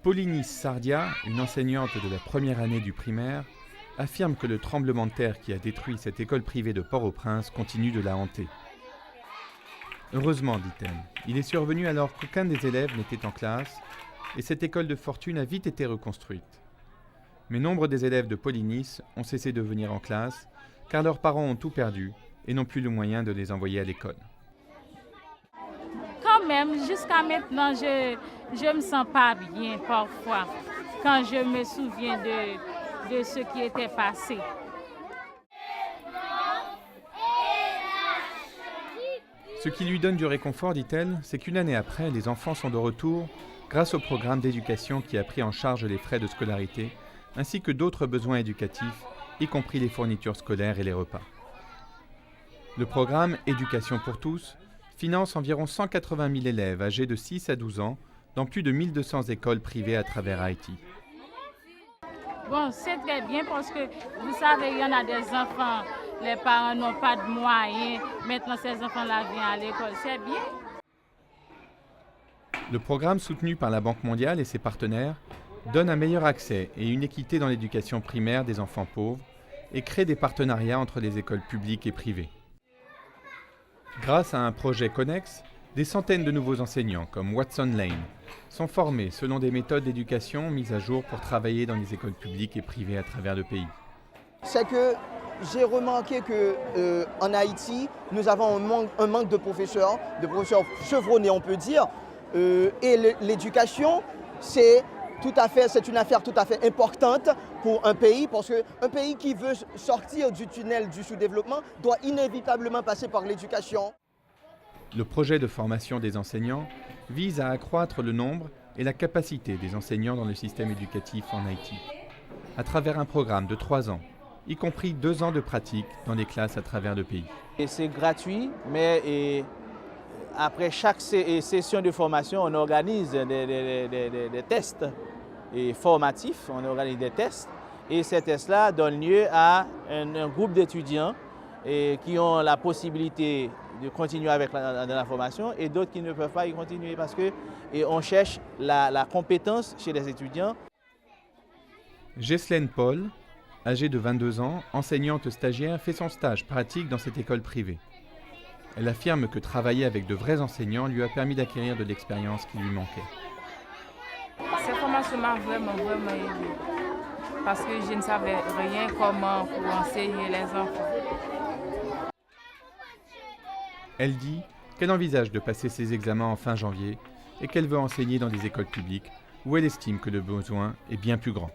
Paulinis Sardia, une enseignante de la première année du primaire, affirme que le tremblement de terre qui a détruit cette école privée de Port-au-Prince continue de la hanter. Heureusement, dit-elle, il est survenu alors qu'aucun des élèves n'était en classe et cette école de fortune a vite été reconstruite. Mais nombre des élèves de Paulinis ont cessé de venir en classe car leurs parents ont tout perdu et n'ont plus le moyen de les envoyer à l'école. Quand même, jusqu'à maintenant, je me sens pas bien parfois quand je me souviens de ce qui était passé. Ce qui lui donne du réconfort, dit-elle, c'est qu'une année après, les enfants sont de retour grâce au programme d'éducation qui a pris en charge les frais de scolarité, ainsi que d'autres besoins éducatifs, y compris les fournitures scolaires et les repas. Le programme Éducation pour tous finance environ 180 000 élèves âgés de 6 à 12 ans dans plus de 1200 écoles privées à travers Haïti. Bon, c'est très bien parce que, vous savez, il y en a des enfants, les parents n'ont pas de moyens, maintenant ces enfants-là viennent à l'école, c'est bien. Le programme soutenu par la Banque mondiale et ses partenaires donne un meilleur accès et une équité dans l'éducation primaire des enfants pauvres et crée des partenariats entre les écoles publiques et privées. Grâce à un projet connexe, des centaines de nouveaux enseignants, comme Watson Lane, sont formés selon des méthodes d'éducation mises à jour pour travailler dans les écoles publiques et privées à travers le pays. C'est que j'ai remarqué qu'en Haïti, nous avons un manque de professeurs chevronnés, on peut dire. Et l'éducation, c'est une affaire tout à fait importante pour un pays, parce qu'un pays qui veut sortir du tunnel du sous-développement doit inévitablement passer par l'éducation. Le projet de formation des enseignants vise à accroître le nombre et la capacité des enseignants dans le système éducatif en Haïti, à travers un programme de 3 ans, y compris 2 ans de pratique dans des classes à travers le pays. Et c'est gratuit, mais après chaque session de formation, on organise des tests formatifs, on organise des tests, et ces tests-là donnent lieu à un groupe d'étudiants qui ont la possibilité de continuer avec la formation et d'autres qui ne peuvent pas y continuer parce qu'on cherche la compétence chez les étudiants. Ghislaine Paul, âgée de 22 ans, enseignante stagiaire, fait son stage pratique dans cette école privée. Elle affirme que travailler avec de vrais enseignants lui a permis d'acquérir de l'expérience qui lui manquait. Cette formation m'a vraiment aidé parce que je ne savais rien comment pour enseigner les enfants. Elle dit qu'elle envisage de passer ses examens en fin janvier et qu'elle veut enseigner dans des écoles publiques où elle estime que le besoin est bien plus grand.